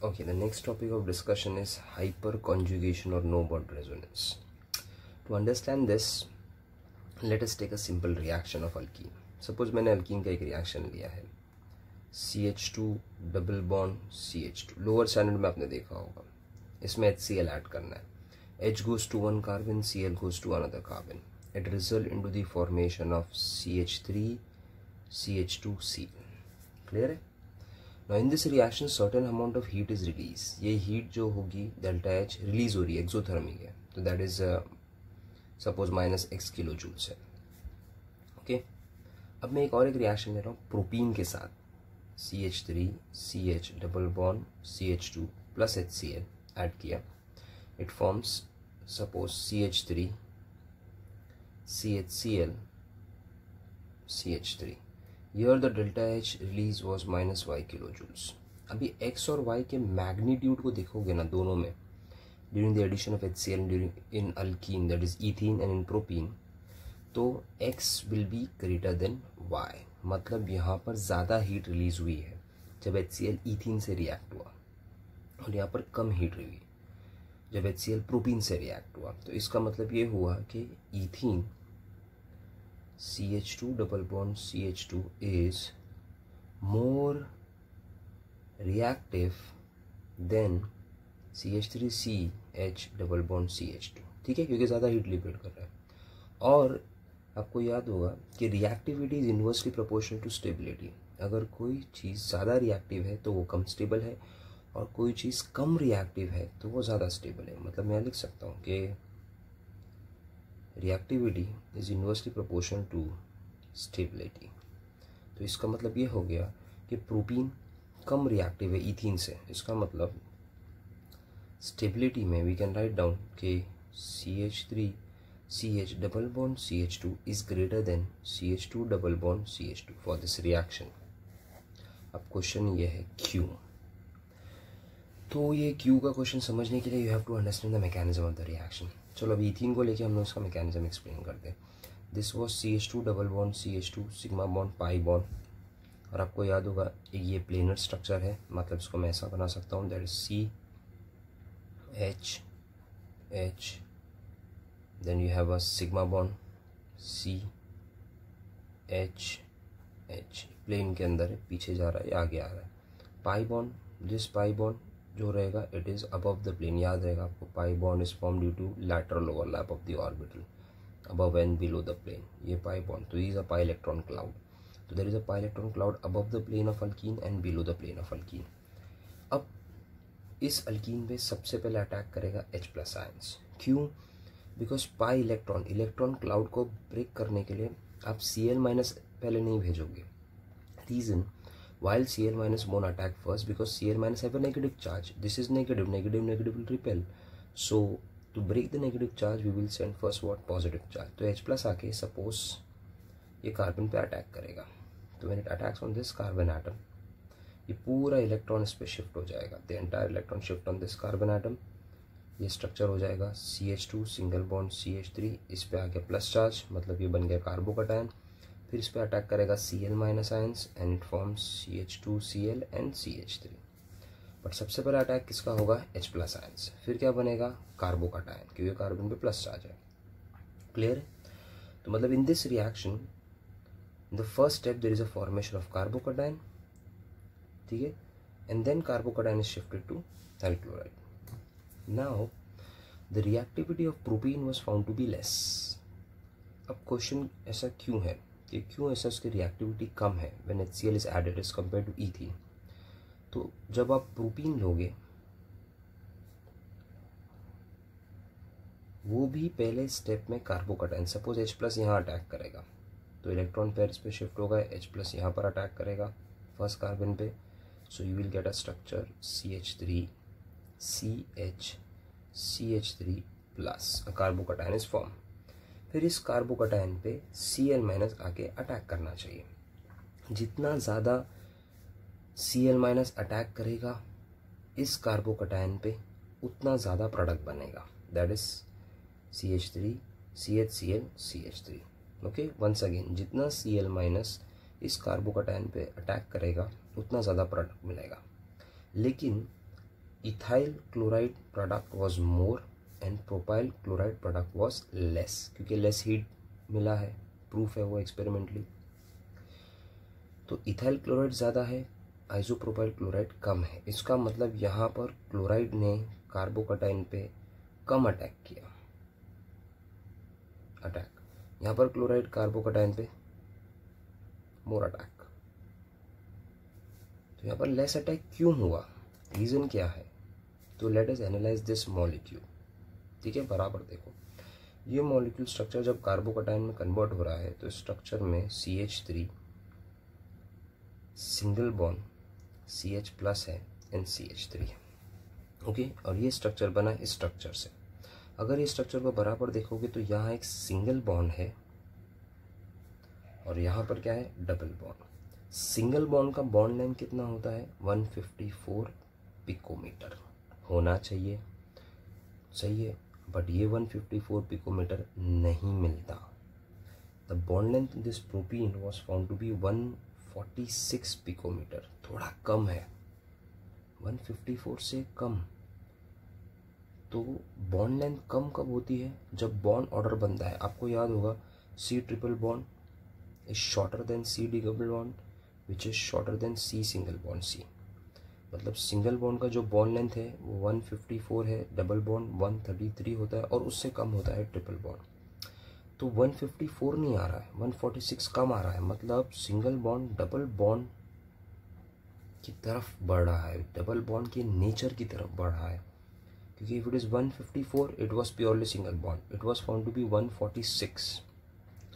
Okay, the next topic of discussion is hyperconjugation or no bond resonance. To understand this, let us take a simple reaction of alkene. Suppose मैंने alkene का एक reaction लिया है, CH2 double bond CH2. Lower standard में आपने देखा होगा, इसमें HCl ऐड करना है. H goes to one carbon, Cl goes to another carbon. It results into the formation of CH3 CH2C. Clear है? Now in this reaction certain amount of heat is released. ये heat जो होगी delta H release हो रही है, exothermic है, तो that is suppose minus x kilo joules है. ओके, अब मैं एक रिएक्शन ले रहा हूँ प्रोपीन के साथ. CH3 CH double bond CH2 plus HCl add किया. It forms suppose CH3 CHCl CH3. Here the delta H release was minus y kilojoules. अभी x और y के मैग्नीट्यूड को देखोगे ना दोनों में, during the addition of HCl in alkene, that is ethene, and in propene, तो x will be greater than y. मतलब यहाँ पर ज़्यादा हीट रिलीज हुई है जब HCl ethene से रिएक्ट हुआ, और यहाँ पर कम हीट हुई जब HCl प्रोपीन से रिएक्ट हुआ. तो इसका मतलब ये हुआ कि ethene CH2 double bond CH2 is more reactive than CH3CH double bond CH2. ठीक है, क्योंकि ज़्यादा हीट लिबरेट कर रहा है. और आपको याद होगा कि reactivity is inversely proportional to stability. अगर कोई चीज़ ज़्यादा रिएक्टिव है तो वो कम स्टेबल है, और कोई चीज़ कम रिएक्टिव है तो वो ज़्यादा स्टेबल है. मतलब मैं लिख सकता हूँ कि reactivity is inversely proportional to stability. तो इसका मतलब ये हो गया कि प्रोपीन कम रिएक्टिव है ईथीन से. इसका मतलब स्टेबिलिटी में वी कैन राइट डाउन कि CH3 CH double bond CH2 is greater than CH2 double bond CH2 for this reaction. अब क्वेश्चन ये है क्यों. तो ये क्यू का क्वेश्चन समझने के लिए you have to understand the mechanism of the reaction. चलो अभी इथीन को लेके हम लोग उसका मैकेनिज्म एक्सप्लेन करते हैं. This was CH2 double bond CH2 sigma bond pi bond. और आपको याद होगा ये प्लेनर स्ट्रक्चर है, मतलब इसको मैं ऐसा बना सकता हूँ, that is CH H, then you have a sigma bond CH H. Plane के अंदर है, पीछे जा रहा है या आगे आ रहा है. Pi bond, this pi bond जो रहेगा it is above the plane. याद रहेगा आपको, pi bond is form due to lateral overlap of the orbital above and below the plane. ये पाई बॉन्ड, तो is a pi electron cloud. तो there is a pi electron cloud above the plane of alkene and below the plane of alkene. अब इस alkene पे सबसे पहले attack करेगा H+ ions. क्यों? बिकॉज पाई इलेक्ट्रॉन क्लाउड को ब्रेक करने के लिए आप Cl- पहले नहीं भेजोगे. Reason, while Cl- won't attack first because Cl- have a negative charge. This is negative will repel. So to break the negative charge we will send first what? Positive charge. तो H+ आके suppose ये carbon पे attack करेगा, तो when it attacks on this carbon atom, ये पूरा electron इस पे शिफ्ट हो जाएगा. the entire electron shift on this carbon atom. ये स्ट्रक्चर हो जाएगा CH2 सिंगल बॉन्ड CH3, इस पे आ गया प्लस चार्ज, मतलब ये बन गया कार्बोकैटायन. फिर इस पे अटैक करेगा Cl- ions and it forms CH2Cl and CH3. But सबसे पहला अटैक किसका होगा? H+ ions. फिर क्या बनेगा? कार्बोकैटायन, क्योंकि कार्बन पे प्लस चार्ज है. क्लियर है? तो मतलब in this reaction in the first step there is a formation of carbocation. ठीक है, and then carbocation is shifted to hydrochloride. Now the reactivity of propene was found to be less. अब question ऐसा क्यों है कि क्यों ऐसा उसकी रिएक्टिविटी कम है when HCl is added as compare to ethene. तो जब आप प्रोपीन लोगे वो भी पहले स्टेप में कार्बोकैटायन, सपोज H+ यहाँ अटैक करेगा तो इलेक्ट्रॉन पेयर इस पे शिफ्ट होगा, H+ यहाँ पर अटैक करेगा फर्स्ट कार्बन पे. So you will get a structure CH3 CH CH3 plus a carbocation is form. फिर इस कार्बोकैटायन पे Cl- आके अटैक करना चाहिए. जितना ज़्यादा Cl- अटैक करेगा इस कार्बोकैटायन पे उतना ज़्यादा प्रोडक्ट बनेगा, that is CH3 CHCl CH3. Okay, once again जितना Cl- इस कार्बोकैटायन पे अटैक करेगा उतना ज़्यादा प्रोडक्ट मिलेगा. लेकिन ethyl chloride product was more and propyl chloride product was less, क्योंकि लेस हीट मिला है, प्रूफ है वो एक्सपेरिमेंटली। तो इथाइल क्लोराइड ज़्यादा है, आइसोप्रोपाइल क्लोराइड कम है। इसका मतलब यहाँ पर क्लोराइड ने कार्बोकटाइन पे कम अटैक किया, यहाँ पर क्लोराइड कार्बोकटाइन पे मोर अटैक। तो यहाँ पर लेस अटैक क्यों हुआ, रीज़न क्या है? तो let us analyse this molecule. ठीक है, बराबर देखो, ये मॉलिक्यूल स्ट्रक्चर जब कार्बोकटाइन में कन्वर्ट हो रहा है तो स्ट्रक्चर में CH3 single bond CH plus है एंड CH3 है। ओके, और ये स्ट्रक्चर बना इस स्ट्रक्चर से। अगर ये स्ट्रक्चर को बराबर देखोगे तो यहाँ एक सिंगल बॉन्ड है और यहाँ पर क्या है, डबल बॉन्ड। सिंगल बॉन्ड का बॉन्ड लेंथ कितना होता है, 154 पिकोमीटर होना चाहिए, सही है। बट ये 154 पिकोमीटर नहीं मिलता। The bond length in this propene was found to be 146 picometre, थोड़ा कम है, 154 से कम। तो बॉन्ड लेंथ कम कब होती है, जब बॉन्ड ऑर्डर बनता है। आपको याद होगा C triple bond is shorter than C double bond which is shorter than C single bond C। मतलब सिंगल बॉन्ड का जो बॉन्ड लेंथ है वो 154 है, डबल बॉन्ड 133 होता है और उससे कम होता है ट्रिपल बॉन्ड। तो 154 नहीं आ रहा है, 146 कम आ रहा है, मतलब सिंगल बॉन्ड डबल बॉन्ड की तरफ बढ़ रहा है, डबल बॉन्ड के नेचर की तरफ बढ़ रहा है। क्योंकि if it is 154 it was purely single bond, it was found to be 146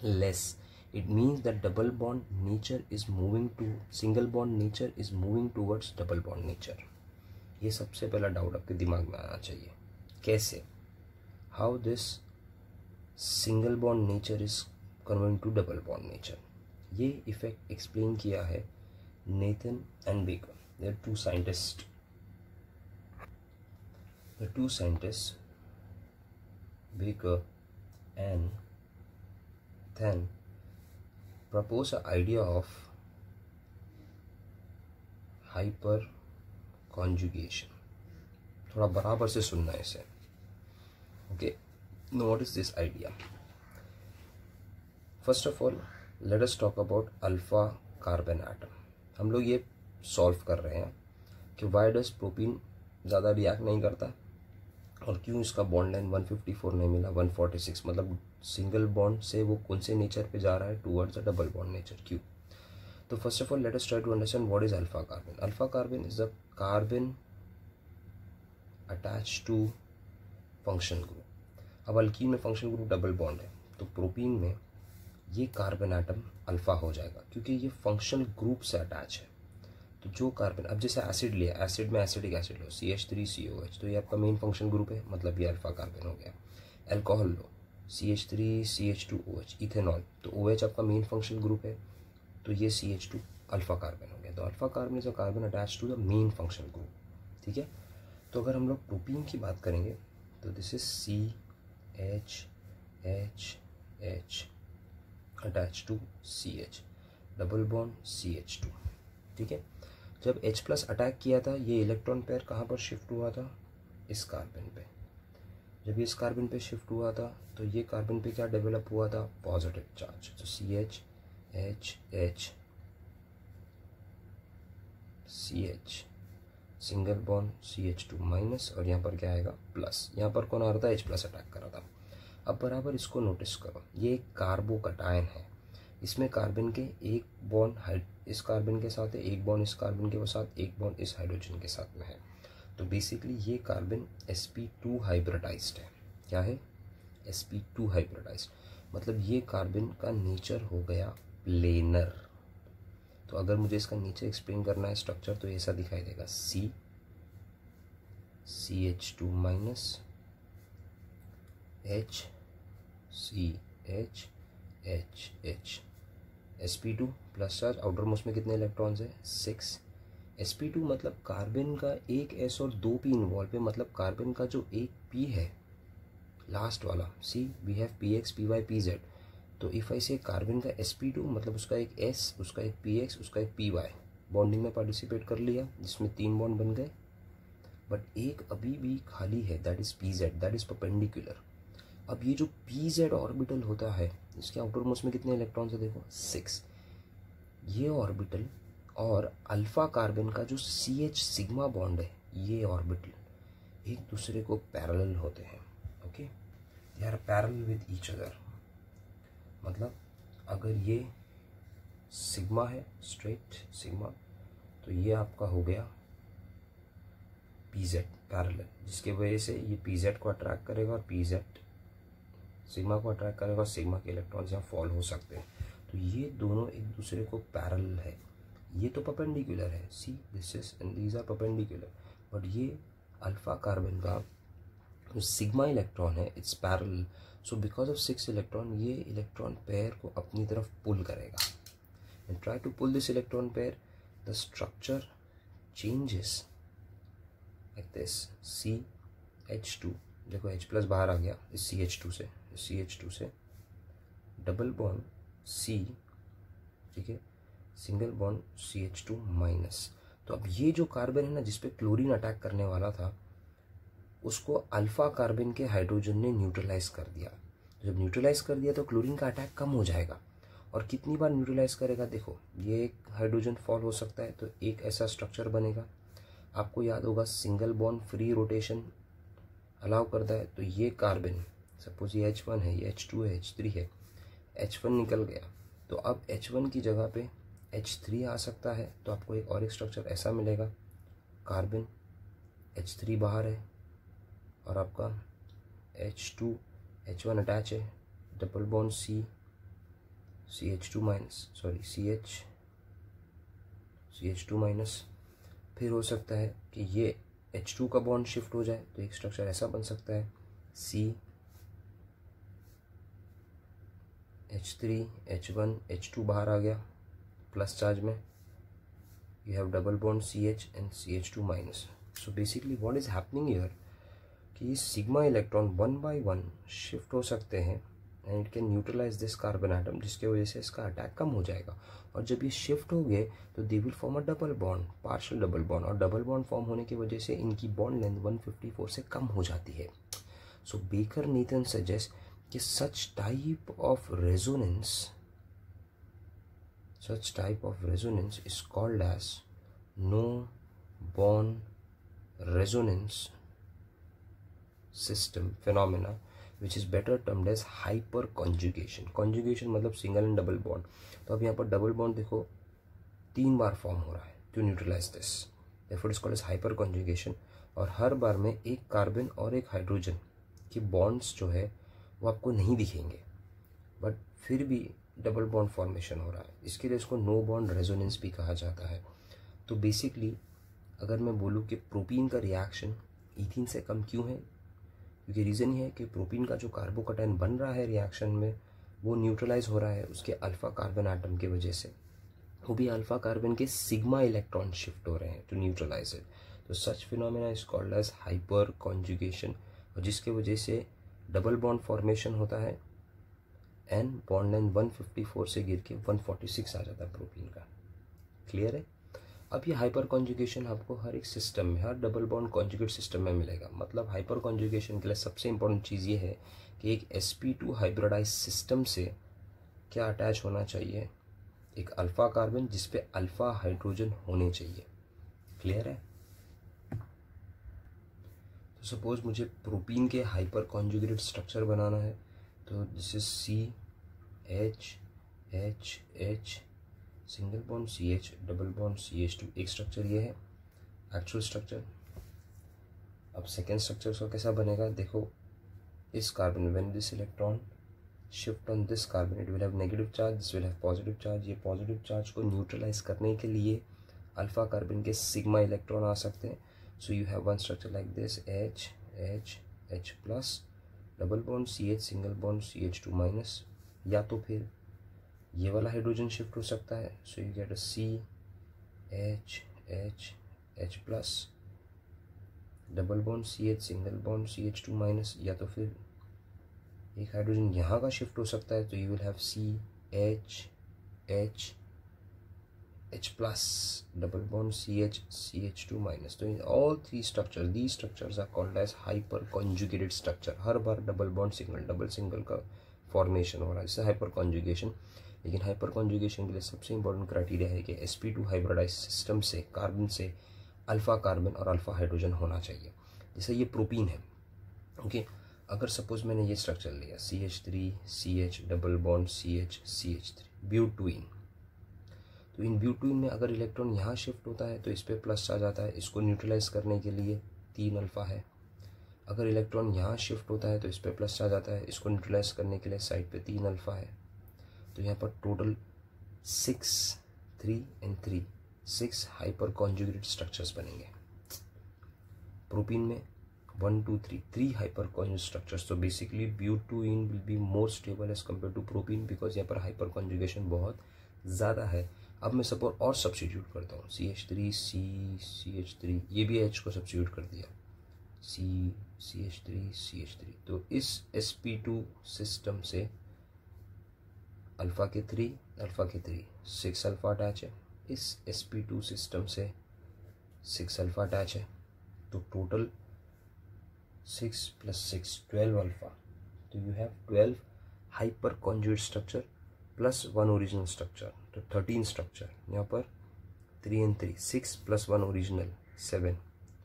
less. It means that double bond nature is moving to single bond nature is moving towards double bond nature। ये सबसे पहला doubt आपके दिमाग में आना चाहिए, कैसे, how this single bond nature is converting to double bond nature. ये इफेक्ट एक्सप्लेन किया है Nathan and Baker, they are two scientist. The two scientists, Baker and then propose an idea of hyperconjugation। थोड़ा बराबर से सुनना है इसे। Okay, now what is this idea? First of all, let us talk about alpha carbon atom। हम लोग ये solve कर रहे हैं कि why does प्रोपीन ज़्यादा रिएक्ट नहीं करता और क्यों इसका बॉन्ड लाइन 154 नहीं मिला, 146, मतलब सिंगल बॉन्ड से वो कौन से नेचर पे जा रहा है, towards the double bond nature, क्यों? तो first of all let us try to understand what is alpha carbon. Alpha carbon is the carbon attach to functional group. अब अल्कीन में फंक्शनल ग्रुप डबल बॉन्ड है, तो propene में ये carbon atom alpha हो जाएगा क्योंकि ये फंक्शनल ग्रुप से अटैच है। तो जो कार्बन, अब जैसे एसिड लिया, एसिड में एसिडिक एसिड लो CH3COH, तो ये आपका मेन फंक्शन ग्रुप है, मतलब ये अल्फा कार्बन हो गया। अल्कोहल लो CH3CH2OH, इथेनॉल, तो OH आपका मेन फंक्शन ग्रुप है, तो ये CH2 अल्फा कार्बन हो गया। तो alpha carbon is a carbon attach to the main function group. ठीक है, तो अगर हम लोग प्रोपीन की बात करेंगे तो this is CHHH attach to CH, double bond CH2। ठीक है, जब H प्लस अटैक किया था ये इलेक्ट्रॉन पेयर कहाँ पर शिफ्ट हुआ था, इस कार्बन पे। जब इस कार्बन पे शिफ्ट हुआ था तो ये कार्बन पे क्या डेवलप हुआ था, पॉजिटिव चार्ज। तो CH single bond CH2 minus और यहाँ पर क्या आएगा, प्लस। यहाँ पर कौन आ रहा था, H प्लस अटैक कर रहा था। अब बराबर इसको नोटिस करो, ये एक कार्बोकटायन है, इसमें कार्बन के एक बॉन्ड इस कार्बन के साथ है, एक बॉन्ड इस कार्बन के साथ, एक बॉन्ड इस हाइड्रोजन के साथ में है। तो बेसिकली ये कार्बन sp2 हाइब्रिडाइज्ड है। क्या है, sp2 हाइब्रिडाइज्ड, मतलब ये कार्बन का नेचर हो गया प्लेनर। तो अगर मुझे इसका नेचर एक्सप्लेन करना है स्ट्रक्चर, तो ऐसा दिखाई देगा, CH2 minus HCHHH, sp2 plus charge, outer most में कितने इलेक्ट्रॉन्स है, 6। sp2 मतलब कार्बन का एक s और 2 p इन्वॉल्व है, मतलब कार्बन का जो एक p है लास्ट वाला, see we have px py pz। तो इफ आई से कार्बन का sp2 मतलब उसका एक s, उसका एक px, उसका एक py बॉन्डिंग में पार्टिसिपेट कर लिया, जिसमें 3 बॉन्ड बन गए, बट एक अभी भी खाली है, that is P Z, that is perpendicular. अब ये जो पी जेड ऑर्बिटल होता है, इसके आउटर मोस्ट में कितने इलेक्ट्रॉन्स है देखो 6। ये ऑर्बिटल और अल्फा कार्बन का जो सी एच सिग्मा बॉन्ड है, ये ऑर्बिटल एक दूसरे को पैरेलल होते हैं। Okay, they are parallel with each other. मतलब अगर ये सिग्मा है, स्ट्रेट सिग्मा, तो ये आपका हो गया पी जेड पैरेलल, जिसके वजह से ये पी जेड को अट्रैक्ट करेगा और पी जेड सिग्मा को अट्रैक्ट करेगा और सिग्मा के इलेक्ट्रॉन्स यहाँ फॉल हो सकते हैं। तो ये दोनों एक दूसरे को पैरेलल है। ये तो परपेंडिकुलर है, see this is and these are perpendicular, but ये अल्फा कार्बन का जो सिग्मा इलेक्ट्रॉन है it's parallel. So because of 6 electron, ये इलेक्ट्रॉन पेयर को अपनी तरफ पुल करेगा and try to pull this electron pair, the structure changes like this CH2। देखो H प्लस बाहर आ गया इस CH2 से डबल बॉन्ड C, ठीक है, सिंगल बॉन्ड CH2 माइनस। तो अब ये जो कार्बन है ना जिसपे क्लोरीन अटैक करने वाला था, उसको अल्फा कार्बन के हाइड्रोजन ने न्यूट्रलाइज कर दिया। जब न्यूट्रलाइज कर दिया तो क्लोरीन का अटैक कम हो जाएगा। और कितनी बार न्यूट्रलाइज करेगा, देखो ये एक हाइड्रोजन फॉल हो सकता है तो एक ऐसा स्ट्रक्चर बनेगा। आपको याद होगा single bond free rotation allow करता है, तो ये कार्बन सपोज ये H1 है, ये H2 है, H3 है, H1 निकल गया, तो अब H1 की जगह पे H3 आ सकता है। तो आपको एक और एक स्ट्रक्चर ऐसा मिलेगा, कार्बन H3 बाहर है और आपका H2 H1 अटैच है, double bond CH2 minus, sorry CH2 minus. फिर हो सकता है कि ये H2 का बॉन्ड शिफ्ट हो जाए, तो एक स्ट्रक्चर ऐसा बन सकता है H3 H1 H2 बाहर आ गया प्लस चार्ज में, you have double bond CH and CH2 minus. So basically what is happening here कि ये सिग्मा इलेक्ट्रॉन 1 बाय 1 शिफ्ट हो सकते हैं and it can neutralise this carbon atom, जिसके वजह से इसका अटैक कम हो जाएगा। और जब ये शिफ्ट हो गए तो they will form a double bond, partial double bond, और डबल बॉन्ड फॉर्म होने की वजह से इनकी बॉन्ड लेंथ 154 से कम हो जाती है। सो बेकर नीथन सजेस्ट कि such type of resonance is called as no bond resonance system phenomena, which is better termed as hyperconjugation। conjugation मतलब सिंगल एंड डबल बॉन्ड। तो अब यहाँ पर डबल बॉन्ड देखो 3 बार फॉर्म हो रहा है to neutralise this, therefore it is called as hyperconjugation। और हर बार में एक कार्बन और एक हाइड्रोजन की बॉन्ड्स जो है वो आपको नहीं दिखेंगे, बट फिर भी डबल बॉन्ड फॉर्मेशन हो रहा है, इसके लिए इसको नो बॉन्ड रेजोनेंस भी कहा जाता है। तो बेसिकली अगर मैं बोलूँ कि प्रोपीन का रिएक्शन ईथीन से कम क्यों है, क्योंकि रीज़न ये है कि प्रोपीन का जो कार्बोकैटायन बन रहा है रिएक्शन में वो न्यूट्रलाइज हो रहा है उसके अल्फा कार्बन एटम की वजह से, वो भी अल्फा कार्बन के सिग्मा इलेक्ट्रॉन शिफ्ट हो रहे हैं टू न्यूट्रलाइज इट। तो such phenomena is called as hyper conjugation, और जिसके वजह से डबल बॉन्ड फॉर्मेशन होता है एंड बॉन्ड लेंथ 154 से गिर के 146 आ जाता है प्रोपीन का। क्लियर है? अब ये हाइपर कॉन्जुगेशन आपको हर एक सिस्टम में, हर डबल बॉन्ड कॉन्जुगेट सिस्टम में मिलेगा। मतलब हाइपर कॉन्जुगेशन के लिए सबसे इंपॉर्टेंट चीज़ ये है कि एक sp2 हाइब्रिडाइज सिस्टम से क्या अटैच होना चाहिए, एक अल्फा कार्बन जिसपे अल्फा हाइड्रोजन होने चाहिए। क्लियर है? तो सपोज मुझे प्रोपीन के हाइपर कॉन्जुगेटेड स्ट्रक्चर बनाना है, तो this is CH single bond CH double bond CH2, एक स्ट्रक्चर ये है एक्चुअल स्ट्रक्चर। अब सेकेंड स्ट्रक्चर का कैसा बनेगा, देखो इस carbon when this electron shift on this carbon it will have negative charge, this will have positive charge. ये पॉजिटिव चार्ज को न्यूट्रलाइज करने के लिए अल्फा कार्बन के सिग्मा इलेक्ट्रॉन आ सकते हैं। So you have one structure like this H plus double bond CH single bond CH2 minus, या तो फिर ये वाला हाइड्रोजन शिफ्ट हो सकता है। So you get a CH plus double bond CH single bond CH2 minus, या तो फिर एक हाइड्रोजन यहाँ का शिफ्ट हो सकता है, तो you will have H plus, double bond CH, CH2 minus. तो all three structures, these structures are called as hyper conjugated structure. हर बार double bond single double single का फॉर्मेशन हो रहा है, इससे हाइपर कॉन्जुगेशन। लेकिन हाइपर कॉन्जुगेशन के लिए सबसे इंपॉर्टेंट क्राइटेरिया है कि sp2 हाइब्रिडाइज सिस्टम से कार्बन से अल्फा कार्बन और अल्फा हाइड्रोजन होना चाहिए। जैसे ये प्रोपीन है, ओके। अगर सपोज मैंने ये स्ट्रक्चर लिया CH3 CH double bond CH CH3 ब्यूटुइन, तो इन ब्यूटुइन में अगर इलेक्ट्रॉन यहाँ शिफ्ट होता है तो इस पर प्लस आ जाता है, इसको न्यूट्रलाइज करने के लिए 3 अल्फा है। अगर इलेक्ट्रॉन यहाँ शिफ्ट होता है तो इस पर प्लस आ जाता है, इसको न्यूट्रलाइज करने के लिए साइड पे 3 अल्फा है। तो यहाँ पर total 6 3 and 3 6 hyper conjugated structures बनेंगे। प्रोपीन में 1 2 3 3 हाइपर कॉन्जुगेट स्ट्रक्चर्स। तो basically butene will be more stable as compare to propene, because यहाँ पर हाइपर कॉन्जुगेशन बहुत ज़्यादा है। अब मैं सपोज और सब्स्टिट्यूट करता हूँ CH3 C CH3, ये भी H को सब्स्टिट्यूट कर दिया CH3 CH3। तो इस sp2 सिस्टम से अल्फ़ा के 3 6 अल्फ़ा अटैच है, इस sp2 सिस्टम से 6 अल्फ़ा अटैच है। तो टोटल 6 + 6 12 अल्फ़ा। तो you have 12 hyper conjugate structure plus 1 original structure, तो 13 स्ट्रक्चर। यहाँ पर 3 and 3 6 + 1 ओरिजिनल 7।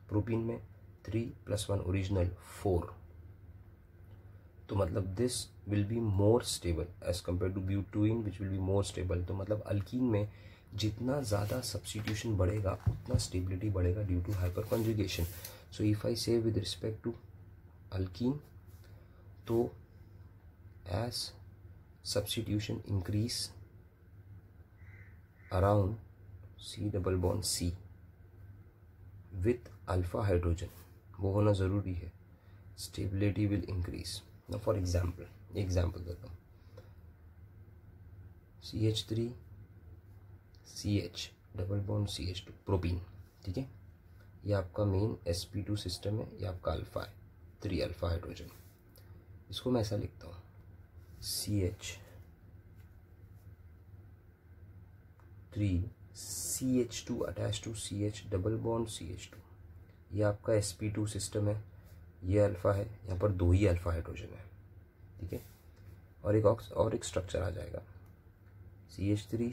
प्रोपीन में 3 + 1 ओरिजिनल 4। तो मतलब this will be more stable as compare to butene which will be more stable. तो मतलब अल्कीन में जितना ज़्यादा सब्स्टिट्यूशन बढ़ेगा उतना स्टेबिलिटी बढ़ेगा due to hyper conjugation. So if I say with respect to alkene, तो as substitution increase around C double bond C with alpha hydrogen, वो होना ज़रूरी है, stability will increase. Now for example देता हूँ, CH3 CH double bond CH2 propene, ठीक है। ये आपका मेन sp2 सिस्टम है, ये आपका अल्फा है, 3 अल्फा हाइड्रोजन। इसको मैं ऐसा लिखता हूँ CH3 CH2 attach to CH double bond CH2। ये आपका sp2 सिस्टम है, ये अल्फ़ा है, यहाँ पर 2 ही अल्फ़ा हाइड्रोजन है, ठीक है। और एक स्ट्रक्चर आ जाएगा CH3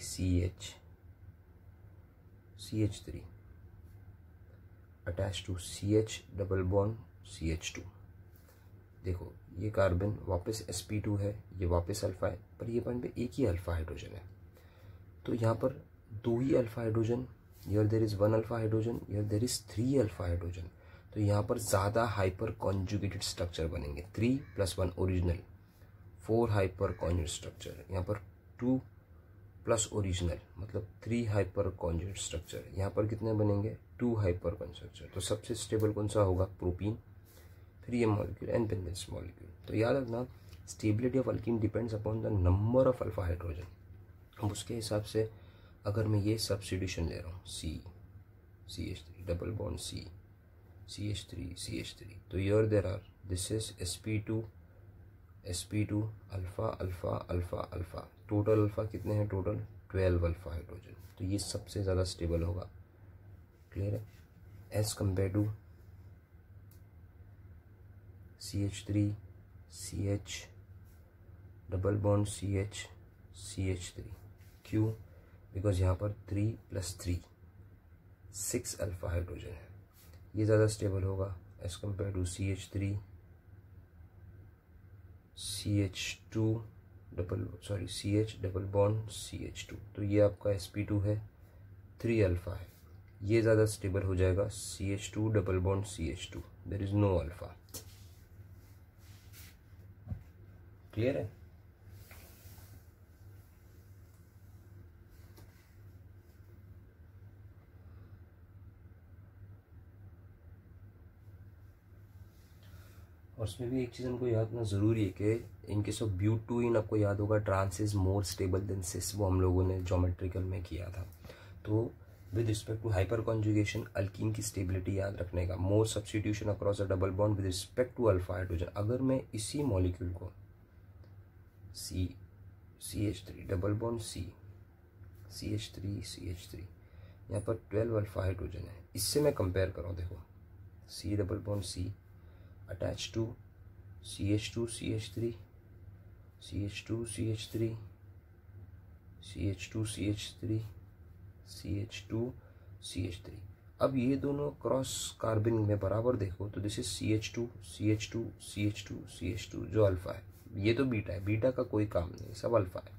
CH3 attach to CH double bond CH2। देखो ये कार्बन वापस sp2 है, ये वापस अल्फ़ा है, पर ये पॉइंट पे एक ही अल्फ़ा हाइड्रोजन है। तो यहाँ पर 2 ही alpha hydrogen, here there is 1 alpha hydrogen, here there is 3 alpha hydrogen. तो यहाँ पर ज़्यादा हाइपर कॉन्जुगेटेड स्ट्रक्चर बनेंगे, 3 + 1 ओरिजिनल 4 हाइपर कॉन्जुगेट स्ट्रक्चर। यहाँ पर 2 + ओरिजिनल मतलब 3 हाइपर कॉन्जुगेट स्ट्रक्चर। यहाँ पर कितने बनेंगे, 2 हाइपर कॉन्जुगेट स्ट्रक्चर। तो सबसे स्टेबल कौन सा होगा, प्रोपीन, फिर ये मॉलिक्यूल एंड फिर दिस मॉलिक्यूल। तो याद रखना stability of alkyne depends upon the number of alpha hydrogen. अब उसके हिसाब से अगर मैं ये सब्स्टिट्यूशन ले रहा हूँ CH3 डबल बॉन्ड CH3 तो here there are, this is sp2 alpha alpha alpha alpha. Total alpha कितने हैं, टोटल 12 अल्फा हाइड्रोजन। तो ये सबसे ज़्यादा स्टेबल होगा, क्लियर है, as compare to CH3 CH double bond CH3। क्यों, बिकॉज यहाँ पर 3 + 3 6 अल्फा हाइड्रोजन है, ये ज़्यादा स्टेबल होगा as compare to CH3 CH double bond CH2। तो ये आपका sp2 है, 3 अल्फा है, ये ज़्यादा स्टेबल हो जाएगा CH2 double bond CH2, there is no alpha. Clear है। और उसमें भी एक चीज़ हमको याद रखना ज़रूरी है कि इन केस ऑफ ब्यूटुइन आपको याद होगा trans is more stable than cis, वो हम लोगों ने ज्योमेट्रिकल में किया था। तो with respect to hyper conjugation alkene की स्टेबिलिटी याद रखने का, more substitution across a double bond with respect to alpha hydrogen. अगर मैं इसी मॉलिक्यूल को CH3 double bond C CH3 यहाँ पर 12 अल्फा हाइड्रोजन है। इससे मैं कंपेयर करूँ, देखो C double bond C attach to CH2 CH3 CH2 CH3 CH2 CH3 CH2 CH3। अब ये दोनों क्रॉस कार्बन में बराबर देखो तो this is CH2 CH2 CH2 CH2 जो अल्फा है, ये तो बीटा है, बीटा का कोई काम नहीं, सब अल्फा है।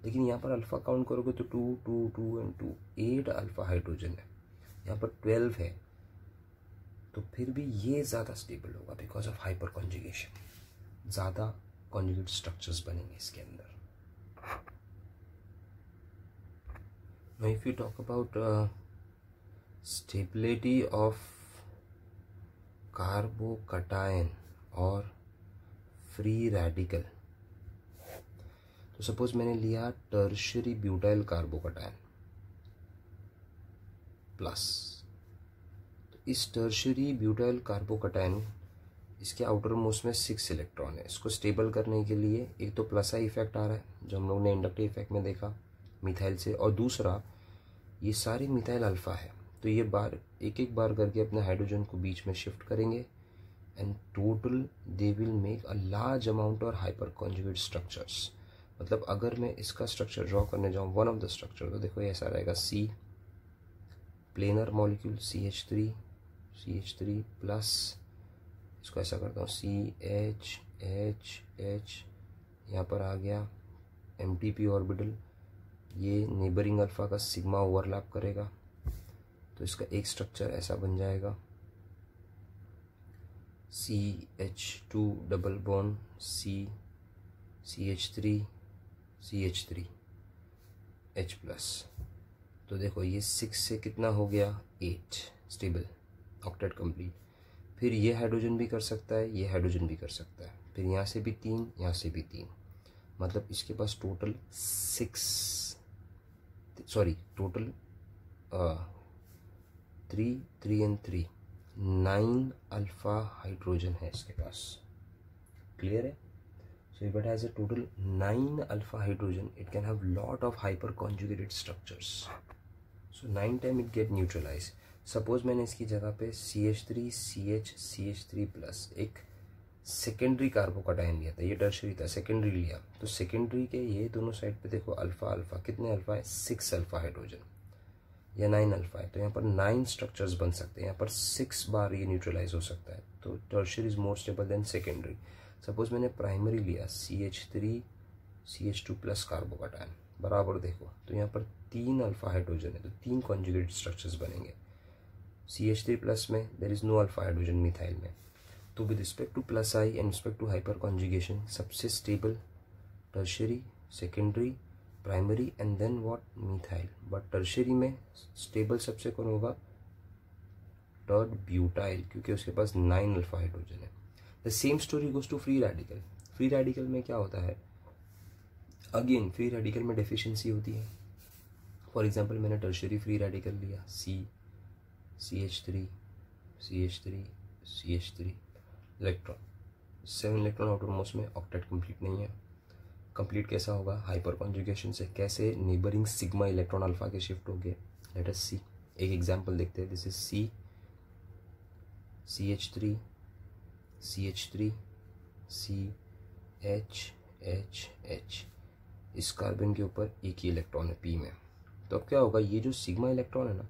लेकिन यहाँ पर अल्फा काउंट करोगे तो 2 2 2 एंड 2 8 अल्फा हाइड्रोजन है, यहाँ पर 12 है, तो फिर भी ये ज़्यादा स्टेबल होगा बिकॉज ऑफ हाइपर कॉन्जुगेशन, ज़्यादा कॉन्जुगेट स्ट्रक्चर्स बनेंगे इसके अंदर। Now if you talk about stability of carbocation और free radical, तो सपोज मैंने लिया टर्शरी ब्यूटाइल कार्बोकटायन प्लस, तो इस टर्शरी ब्यूटाइल कार्बोकटायन इसके आउटर मोस्ट में 6 इलेक्ट्रॉन है। इसको स्टेबल करने के लिए एक तो प्लस आई इफेक्ट आ रहा है जो हम लोग ने इंडक्टिव इफेक्ट में देखा मिथाइल से, और दूसरा ये सारी मिथाइल अल्फा है, तो ये बार एक बार करके अपने हाइड्रोजन को बीच में शिफ्ट करेंगे and total they will make a large amount और हाइपर कॉन्जुगेट स्ट्रक्चर्स। मतलब अगर मैं इसका स्ट्रक्चर ड्रॉ करने जाऊँ वन ऑफ द स्ट्रक्चर, तो देखो ऐसा रहेगा C planar molecule CH3 plus, इसको ऐसा करता हूँ CH यहाँ पर आ गया MTP ऑर्बिटल, ये नेबरिंग अल्फा का सिग्मा ओवरलैप करेगा, तो इसका एक स्ट्रक्चर ऐसा बन जाएगा CH2 double bond CH3 H plus. तो देखो ये 6 से कितना हो गया 8 स्टेबल ऑक्टेट कंप्लीट। फिर ये हाइड्रोजन भी कर सकता है, ये हाइड्रोजन भी कर सकता है, फिर यहाँ से भी 3, यहाँ से भी 3, मतलब इसके पास टोटल 3 एंड 3 9 अल्फा हाइड्रोजन है इसके पास। क्लियर है? So if it has a total 9 alpha hydrogen, it can have lot of hyper conjugated structures. So 9 time it get neutralized. Suppose मैंने इसकी जगह पे CH3 प्लस एक सेकेंडरी कार्बोकटायन लिया था, ये टर्शरी था, सेकेंडरी लिया, तो सेकेंडरी के ये दोनों साइड पे देखो अल्फा अल्फा, कितने अल्फा है 6 अल्फा हाइड्रोजन या 9 अल्फा है, तो यहाँ पर 9 स्ट्रक्चर्स बन सकते हैं, यहाँ पर 6 बार ये न्यूट्रलाइज हो सकता है, तो tertiary is more stable then secondary. Suppose मैंने प्राइमरी लिया CH2 प्लस कार्बोकटायन बराबर देखो, तो यहाँ पर 3 अल्फा हाइड्रोजन है, तो 3 कॉन्जुगेट स्ट्रक्चर्स बनेंगे। CH3 प्लस में there is no alpha hydrogen methyl में, तो with respect to plus I and respect to hyper conjugation सबसे stable tertiary, secondary, primary and then what methyl. But tertiary में stable सबसे कौन होगा? Tert butyl, क्योंकि उसके पास 9 अल्फा हाइड्रोजन है। The same story goes to free radical. Free radical में क्या होता है? अगेन फ्री रेडिकल में डेफिशिएंसी होती है। फॉर एग्जांपल मैंने टर्शरी फ्री रेडिकल लिया CH3 electron, 7 electron outer most में, ऑक्टेट कंप्लीट नहीं है। कंप्लीट कैसा होगा? हाइपर कॉन्जुगेशन से। कैसे? नेबरिंग सिग्मा इलेक्ट्रॉन अल्फा के शिफ्ट हो गए। लेट अस सी, एक एग्जांपल देखते हैं। दिस इज CH3 CH, इस कार्बन के ऊपर एक ही इलेक्ट्रॉन है P में, तो अब क्या होगा? ये जो सिग्मा इलेक्ट्रॉन है ना,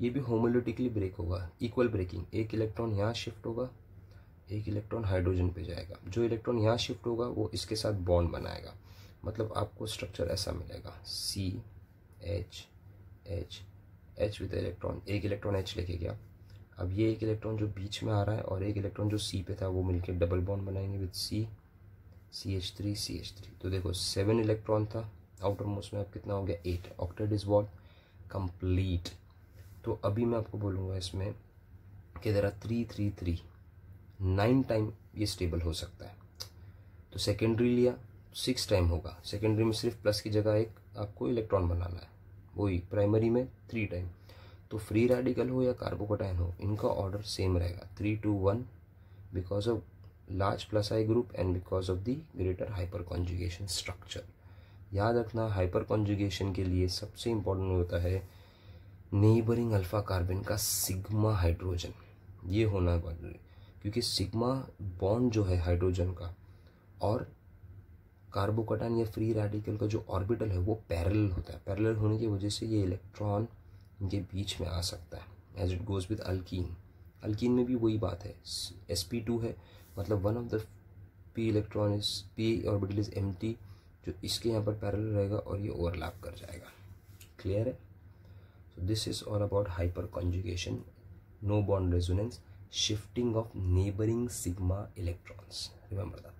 ये भी होमोलिटिकली ब्रेक होगा, इक्वल ब्रेकिंग। एक इलेक्ट्रॉन यहाँ शिफ्ट होगा, एक इलेक्ट्रॉन हाइड्रोजन पे जाएगा, जो इलेक्ट्रॉन यहाँ शिफ्ट होगा वो इसके साथ बॉन्ड बनाएगा, मतलब आपको स्ट्रक्चर ऐसा मिलेगा CH विद इलेक्ट्रॉन, एक इलेक्ट्रॉन H लेके गया। अब ये एक इलेक्ट्रॉन जो बीच में आ रहा है और एक इलेक्ट्रॉन जो C पे था वो मिलके डबल बॉन्ड बनाएंगे विद CH3। तो देखो 7 इलेक्ट्रॉन था आउटर मोस्ट में, अब कितना हो गया 8। Octet is what? कंप्लीट। तो अभी मैं आपको बोलूँगा इसमें कि देयर आर 3 9 टाइम ये स्टेबल हो सकता है। तो सेकेंडरी लिया 6 टाइम होगा, सेकेंडरी में सिर्फ प्लस की जगह एक आपको इलेक्ट्रॉन बनाना है, वही प्राइमरी में 3 टाइम। तो फ्री रेडिकल हो या कार्बोकटायन हो, इनका ऑर्डर सेम रहेगा 3 to 1 because of large plus I group and because of the greater hyper conjugation structure. याद रखना हाइपर कॉन्जुगेशन के लिए सबसे इम्पोर्टेंट होता है नेबरिंग अल्फा कार्बन का सिग्मा हाइड्रोजन, ये होना जरूरी, क्योंकि सिग्मा बॉन्ड जो है हाइड्रोजन का और कार्बोकटायन या फ्री रेडिकल का जो ऑर्बिटल है वो पैरेलल होता है। पैरेलल होने की वजह से ये इलेक्ट्रॉन इनके बीच में आ सकता है as it goes with alkene. Alkene में भी वही बात है, sp2 है, मतलब one of the p electron is p orbital is empty, जो इसके यहाँ पर पैरेलल रहेगा और ये ओवरलैप कर जाएगा। क्लियर है? So this is all about hyperconjugation, no bond resonance, shifting of neighboring sigma electrons. Remember that.